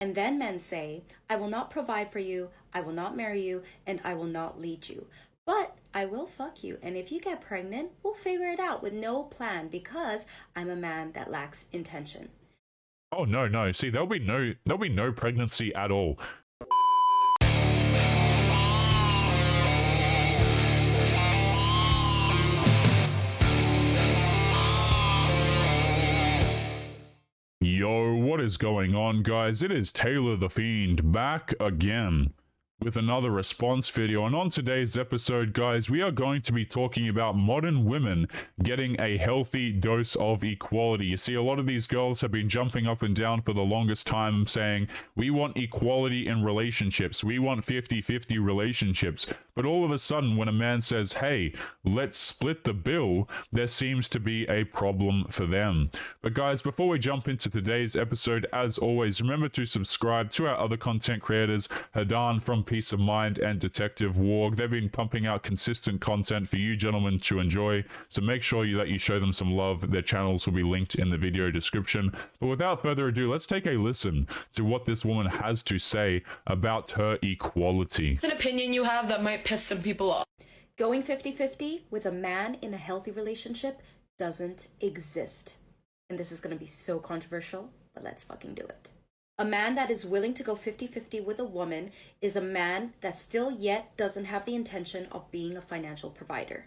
And then men say, I will not provide for you, I will not marry you, and I will not lead you. But I will fuck you, and if you get pregnant, we'll figure it out with no plan because I'm a man that lacks intention. Oh no, no. See, there'll be no pregnancy at all. Yo, what is going on, guys? It is Taylor the Fiend back again with another response video. And on today's episode, guys, we are going to be talking about modern women getting a healthy dose of equality. You see, a lot of these girls have been jumping up and down for the longest time saying, we want equality in relationships. We want 50-50 relationships. But all of a sudden, when a man says, hey, let's split the bill, there seems to be a problem for them. But guys, before we jump into today's episode, as always, remember to subscribe to our other content creators, Hadan from Peace of Mind and Detective Warg. They've been pumping out consistent content for you gentlemen to enjoy, so make sure that you show them some love. Their channels will be linked in the video description. But without further ado, let's take a listen to what this woman has to say about her equality. An opinion you have that might piss some people off. Going 50-50 with a man in a healthy relationship doesn't exist. And this is going to be so controversial, but let's fucking do it. A man that is willing to go 50-50 with a woman is a man that still yet doesn't have the intention of being a financial provider.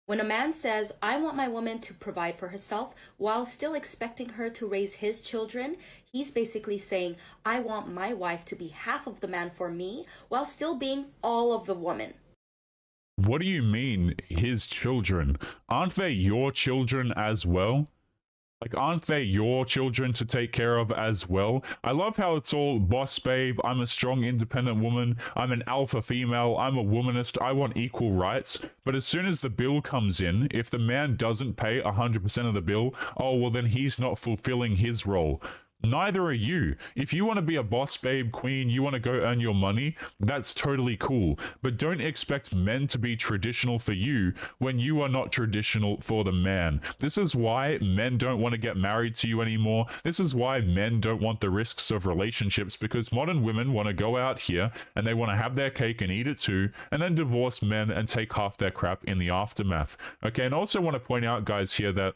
When a man says, I want my woman to provide for herself while still expecting her to raise his children, he's basically saying, I want my wife to be half of the man for me while still being all of the woman. What do you mean, his children? Aren't they your children as well? Like, aren't they your children to take care of as well? I love how it's all boss babe, I'm a strong independent woman, I'm an alpha female, I'm a womanist, I want equal rights. But as soon as the bill comes in, if the man doesn't pay 100% of the bill, oh, well then he's not fulfilling his role. Neither are you. If you want to be a boss babe queen, you want to go earn your money, that's totally cool. But don't expect men to be traditional for you when you are not traditional for the man. This is why men don't want to get married to you anymore. This is why men don't want the risks of relationships, because modern women want to go out here and they want to have their cake and eat it too, and then divorce men and take half their crap in the aftermath. Okay, and I also want to point out, guys, here that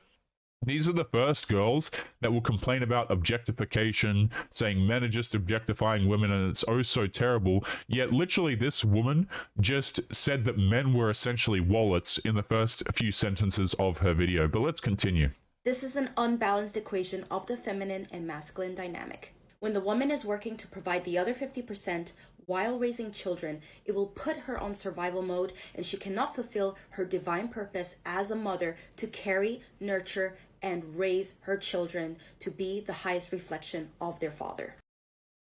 these are the first girls that will complain about objectification, saying men are just objectifying women and it's oh so terrible. Yet literally this woman just said that men were essentially wallets in the first few sentences of her video. But let's continue. This is an unbalanced equation of the feminine and masculine dynamic. When the woman is working to provide the other 50% while raising children, it will put her on survival mode and she cannot fulfill her divine purpose as a mother to carry, nurture, and raise her children to be the highest reflection of their father.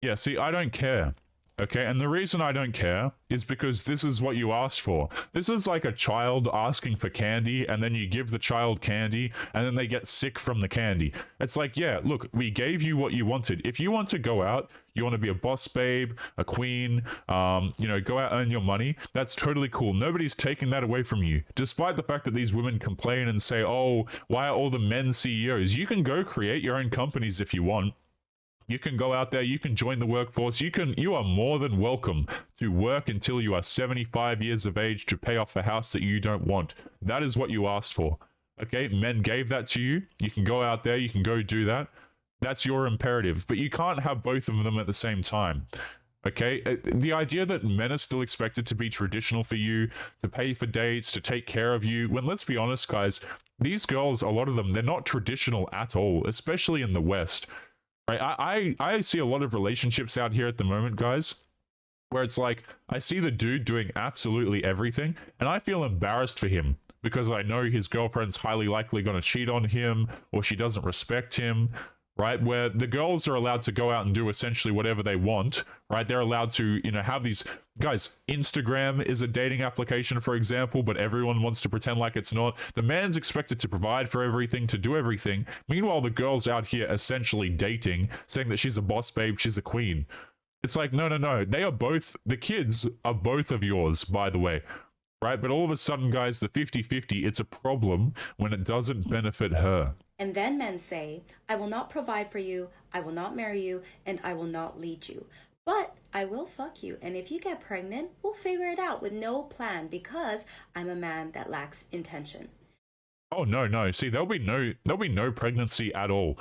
Yeah, see, I don't care. Okay, and the reason I don't care is because this is what you asked for. This is like a child asking for candy, and then you give the child candy, and then they get sick from the candy. It's like, yeah, look, we gave you what you wanted. If you want to go out, you want to be a boss babe, a queen, you know, go out, earn your money, that's totally cool. Nobody's taking that away from you. Despite the fact that these women complain and say, oh, why are all the men CEOs? You can go create your own companies if you want. You can go out there, you can join the workforce, you are more than welcome to work until you are 75 years of age to pay off a house that you don't want. That is what you asked for. Okay, men gave that to you. You can go out there, you can go do that. That's your imperative, but you can't have both of them at the same time. Okay, the idea that men are still expected to be traditional for you, to pay for dates, to take care of you, when let's be honest, guys, these girls, a lot of them, they're not traditional at all, especially in the West. Right? I see a lot of relationships out here at the moment, guys, where it's like, I see the dude doing absolutely everything, and I feel embarrassed for him because I know his girlfriend's highly likely going to cheat on him, or she doesn't respect him, right? Where the girls are allowed to go out and do essentially whatever they want, right? They're allowed to, you know, have these... Guys, Instagram is a dating application, for example, but everyone wants to pretend like it's not. The man's expected to provide for everything, to do everything. Meanwhile, the girl's out here essentially dating, saying that she's a boss babe, she's a queen. It's like, no, no, no. They are both... The kids are both of yours, by the way. Right? But all of a sudden, guys, the 50-50, it's a problem when it doesn't benefit her. And then men say, I will not provide for you, I will not marry you, and I will not lead you. But I will fuck you, and if you get pregnant, we'll figure it out with no plan because I'm a man that lacks intention. Oh no. See, there'll be no pregnancy at all.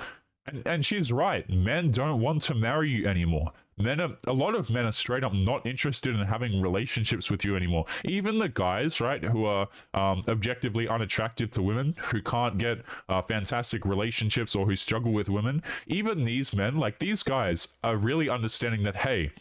And she's right. Men don't want to marry you anymore. A lot of men are straight up not interested in having relationships with you anymore. Even the guys, right, who are objectively unattractive to women, who can't get fantastic relationships or who struggle with women, even these men, like these guys, are really understanding that, hey,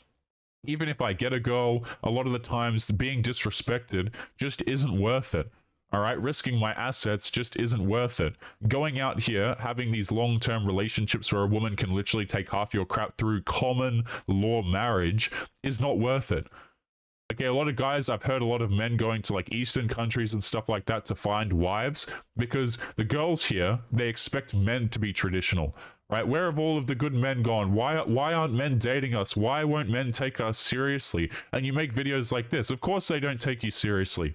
even if I get a girl, a lot of the times being disrespected just isn't worth it. All right, risking my assets just isn't worth it. Going out here, having these long-term relationships where a woman can literally take half your crap through common law marriage is not worth it. Okay, a lot of guys, I've heard a lot of men going to like Eastern countries and stuff like that to find wives because the girls here, they expect men to be traditional. Right? Where have all of the good men gone? Why aren't men dating us? Why won't men take us seriously? And you make videos like this. Of course they don't take you seriously.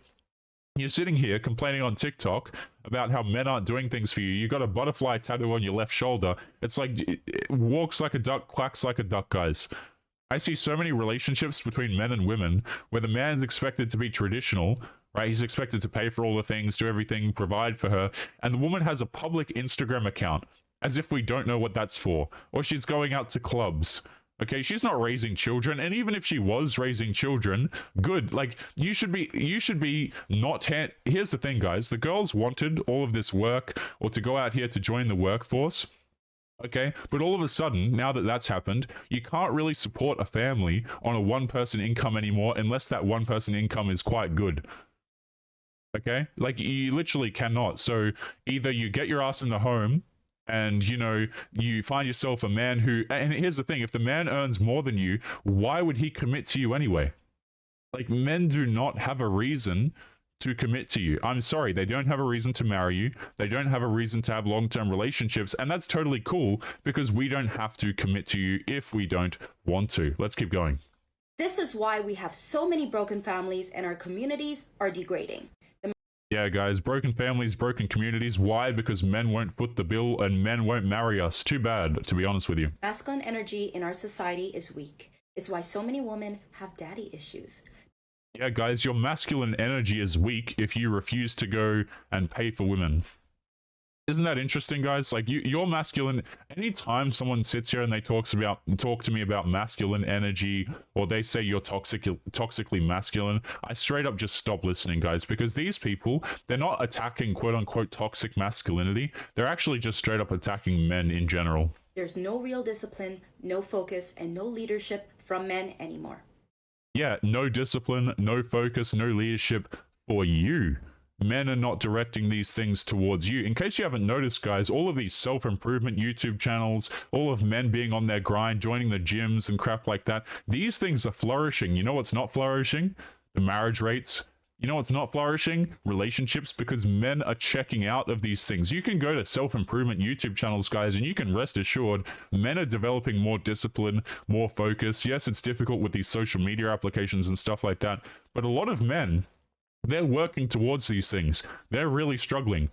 You're sitting here complaining on TikTok about how men aren't doing things for you. You got a butterfly tattoo on your left shoulder. It's like, it walks like a duck, quacks like a duck, guys. I see so many relationships between men and women where the man's expected to be traditional, right? He's expected to pay for all the things, do everything, provide for her. And the woman has a public Instagram account, as if we don't know what that's for. Or she's going out to clubs. Okay, she's not raising children, and even if she was raising children, good. Like, you should be not here's the thing, guys. The girls wanted all of this work or to go out here to join the workforce. Okay, but all of a sudden, now that that's happened, you can't really support a family on a one-person income anymore unless that one-person income is quite good. Okay, like you literally cannot. So either you get your ass in the home and, you know, you find yourself a man who, and here's the thing, if the man earns more than you, why would he commit to you anyway? Like, men do not have a reason to commit to you. I'm sorry, they don't have a reason to marry you. They don't have a reason to have long-term relationships, and that's totally cool because we don't have to commit to you if we don't want to. Let's keep going. This is why we have so many broken families and our communities are degrading. Yeah, guys, broken families, broken communities. Why? Because men won't foot the bill and men won't marry us. Too bad, to be honest with you. Masculine energy in our society is weak. It's why so many women have daddy issues. Yeah, guys, your masculine energy is weak if you refuse to go and pay for women. Isn't that interesting, guys? Like, you're masculine. Anytime someone sits here and they talk to me about masculine energy, or they say you're toxically masculine, I straight up just stop listening, guys, because these people, they're not attacking quote-unquote toxic masculinity. They're actually just straight up attacking men in general. There's no real discipline, no focus, and no leadership from men anymore. Yeah, no discipline, no focus, no leadership for you. Men are not directing these things towards you. In case you haven't noticed, guys, all of these self-improvement YouTube channels, all of men being on their grind, joining the gyms and crap like that, these things are flourishing. You know what's not flourishing? The marriage rates. You know what's not flourishing? Relationships, because men are checking out of these things. You can go to self-improvement YouTube channels, guys, and you can rest assured men are developing more discipline, more focus. Yes, it's difficult with these social media applications and stuff like that, but a lot of men, they're working towards these things. They're really struggling.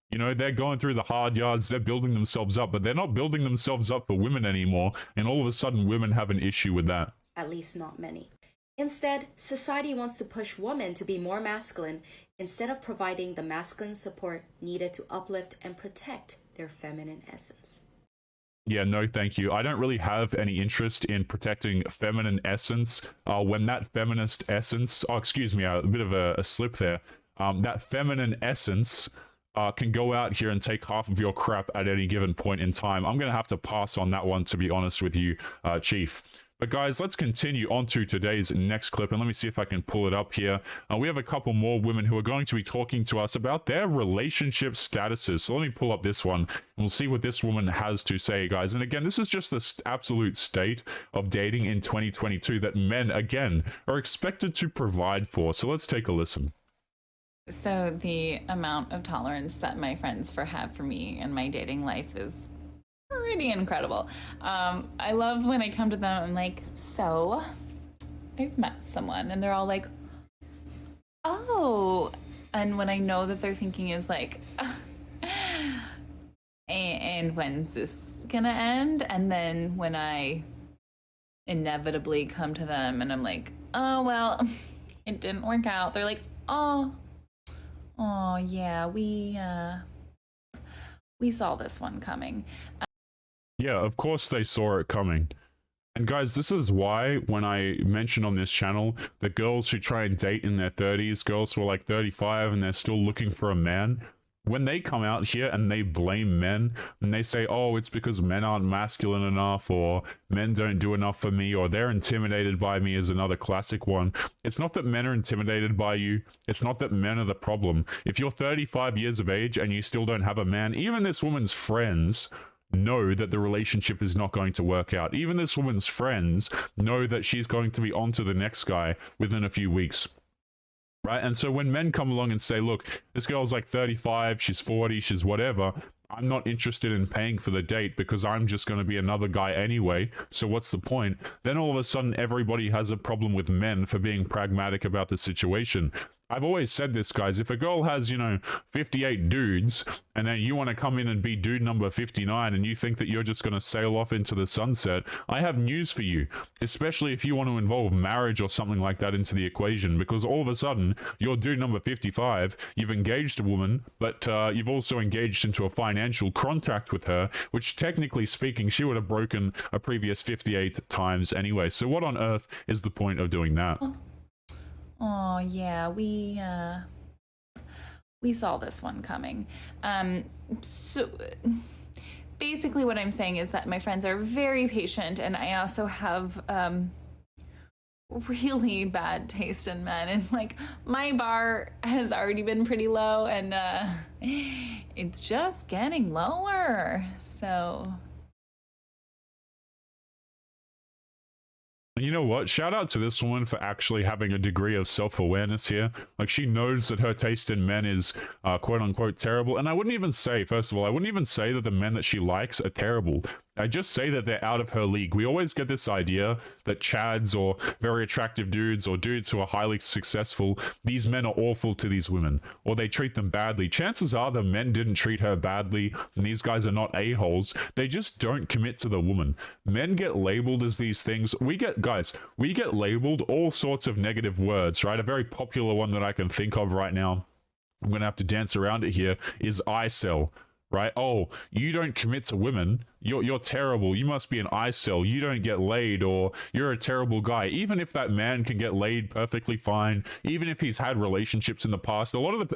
You know, they're going through the hard yards, they're building themselves up, but they're not building themselves up for women anymore, and all of a sudden women have an issue with that. At least not many. Instead, society wants to push women to be more masculine instead of providing the masculine support needed to uplift and protect their feminine essence. Yeah, no, thank you. I don't really have any interest in protecting feminine essence. When that feminist essence, oh, excuse me, a bit of a slip there. That feminine essence can go out here and take half of your crap at any given point in time. I'm going to have to pass on that one, to be honest with you, Chief. But guys, let's continue on to today's next clip, and let me see if I can pull it up here. We have a couple more women who are going to be talking to us about their relationship statuses. So let me pull up this one, and we'll see what this woman has to say, guys. And again, this is just the absolute state of dating in 2022 that men, again, are expected to provide for. So let's take a listen. So the amount of tolerance that my friends have for me in my dating life is pretty incredible. I love when I come to them, I'm like, so I've met someone, and they're all like, oh, and what I know that they're thinking is like, and when's this gonna end? And then when I inevitably come to them and I'm like, oh, well, it didn't work out, they're like, oh yeah, we saw this one coming. Yeah, of course they saw it coming. And guys, this is why when I mention on this channel that girls who try and date in their 30s, girls who are like 35 and they're still looking for a man, when they come out here and they blame men and they say, oh, it's because men aren't masculine enough, or men don't do enough for me, or they're intimidated by me, is another classic one. It's not that men are intimidated by you. It's not that men are the problem. If you're 35 years of age and you still don't have a man, even this woman's friends know that the relationship is not going to work out. Even this woman's friends know that she's going to be on to the next guy within a few weeks. Right? And so when men come along and say, look, this girl's like 35, she's 40, she's whatever, I'm not interested in paying for the date because I'm just going to be another guy anyway, so what's the point? Then all of a sudden everybody has a problem with men for being pragmatic about the situation. I've always said this, guys, if a girl has, 58 dudes, and then you want to come in and be dude number 59, and you think that you're just going to sail off into the sunset, I have news for you, especially if you want to involve marriage or something like that into the equation, because all of a sudden, you're dude number 55, you've engaged a woman, but you've also engaged into a financial contract with her, which technically speaking, she would have broken a previous 58 times anyway. So what on earth is the point of doing that? Oh yeah, we saw this one coming. So basically what I'm saying is that my friends are very patient, and I also have really bad taste in men. It's like my bar has already been pretty low, and it's just getting lower. So You know what? Shout out to this woman for actually having a degree of self-awareness here. Like, she knows that her taste in men is quote-unquote terrible. And I wouldn't even say, first of all, I wouldn't even say that the men that she likes are terrible. I just say that they're out of her league. We always get this idea that chads or very attractive dudes or dudes who are highly successful, these men are awful to these women, or they treat them badly. Chances are the men didn't treat her badly, and these guys are not a-holes. They just don't commit to the woman. Men get labeled as these things. We get labeled all sorts of negative words, right? A very popular one that I can think of right now, I'm going to have to dance around it here, is I-cell. Right? Oh, you don't commit to women. You're terrible. You must be an I-cell. You don't get laid, or you're a terrible guy. Even if that man can get laid perfectly fine, even if he's had relationships in the past,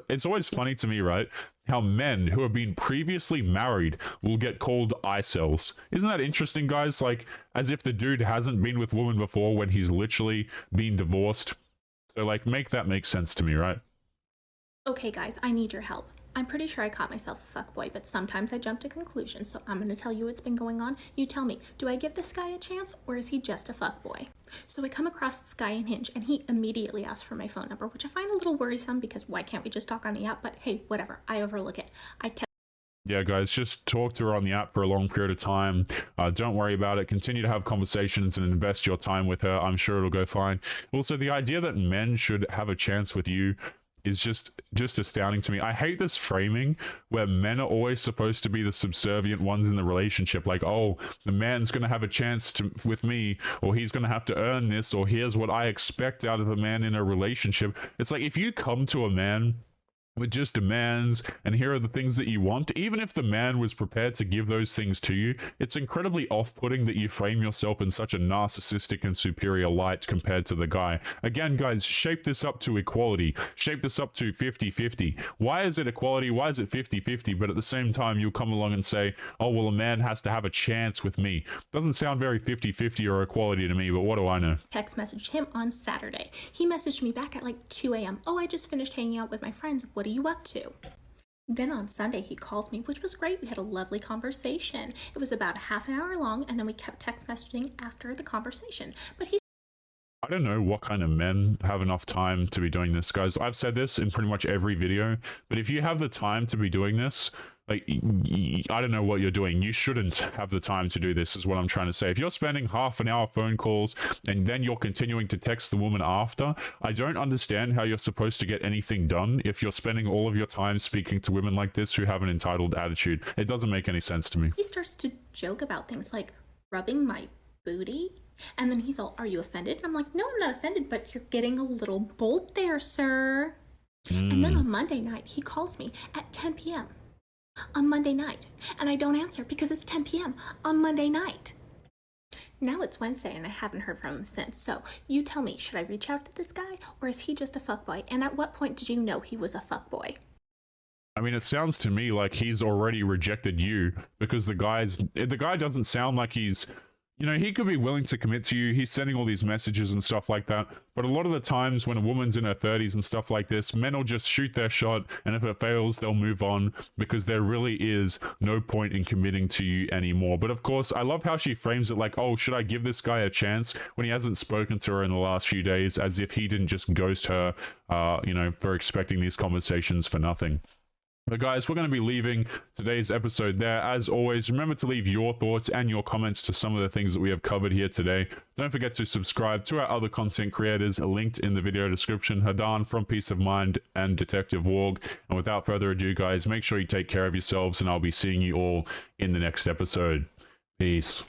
it's always funny to me, right? How men who have been previously married will get called I-cells. Isn't that interesting, guys? Like, as if the dude hasn't been with women before when he's literally been divorced. So, like, make that make sense to me, right? Okay, guys, I need your help. I'm pretty sure I caught myself a fuckboy, but sometimes I jump to conclusions, so I'm going to tell you what's been going on. You tell me, do I give this guy a chance, or is he just a fuckboy? So I come across this guy in Hinge, and he immediately asks for my phone number, which I find a little worrisome because why can't we just talk on the app? But hey, whatever, I overlook it. Yeah, guys, just talk to her on the app for a long period of time. Don't worry about it. Continue to have conversations and invest your time with her. I'm sure it'll go fine. Also, the idea that men should have a chance with you is just astounding to me. I hate this framing where men are always supposed to be the subservient ones in the relationship. Like, oh, the man's going to have a chance with me, or he's going to have to earn this, or here's what I expect out of a man in a relationship. It's like, if you come to a man with just demands and here are the things that you want, even if the man was prepared to give those things to you, it's incredibly off-putting that you frame yourself in such a narcissistic and superior light compared to the guy. Again, guys, shape this up to equality. Shape this up to 50-50. Why is it equality? Why is it 50-50? But at the same time, you'll come along and say, oh, well, a man has to have a chance with me. Doesn't sound very 50-50 or equality to me, but what do I know? Text messaged him on Saturday. He messaged me back at like 2 a.m. Oh, I just finished hanging out with my friends. What are you up to? Then on Sunday he calls me, which was great. We had a lovely conversation. It was about a half an hour long, and then we kept text messaging after the conversation. But I don't know what kind of men have enough time to be doing this, guys. I've said this in pretty much every video, but if you have the time to be doing this, Like, I don't know what you're doing. You shouldn't have the time to do this, is what I'm trying to say. If you're spending half an hour phone calls and then you're continuing to text the woman after, I don't understand how you're supposed to get anything done if you're spending all of your time speaking to women like this who have an entitled attitude. It doesn't make any sense to me. He starts to joke about things like rubbing my booty. And then he's all, "Are you offended?" I'm like, "No, I'm not offended, but you're getting a little bold there, sir." And then on Monday night, he calls me at 10 p.m. on Monday night, and I don't answer because it's 10 p.m. on Monday night. Now it's Wednesday, and I haven't heard from him since. So you tell me, should I reach out to this guy, or is he just a fuckboy? And at what point did you know he was a fuckboy? I mean, it sounds to me like he's already rejected you, because the guy doesn't sound like he's, you know, he could be willing to commit to you. He's sending all these messages and stuff like that. But a lot of the times when a woman's in her 30s and stuff like this, men will just shoot their shot. And if it fails, they'll move on, because there really is no point in committing to you anymore. But of course, I love how she frames it like, oh, should I give this guy a chance when he hasn't spoken to her in the last few days, as if he didn't just ghost her, you know, for expecting these conversations for nothing. But guys, we're going to be leaving today's episode there. As always, remember to leave your thoughts and your comments to some of the things that we have covered here today. Don't forget to subscribe to our other content creators linked in the video description, Hadan from Peace of Mind and Detective Warg. And without further ado, guys, make sure you take care of yourselves, and I'll be seeing you all in the next episode. Peace.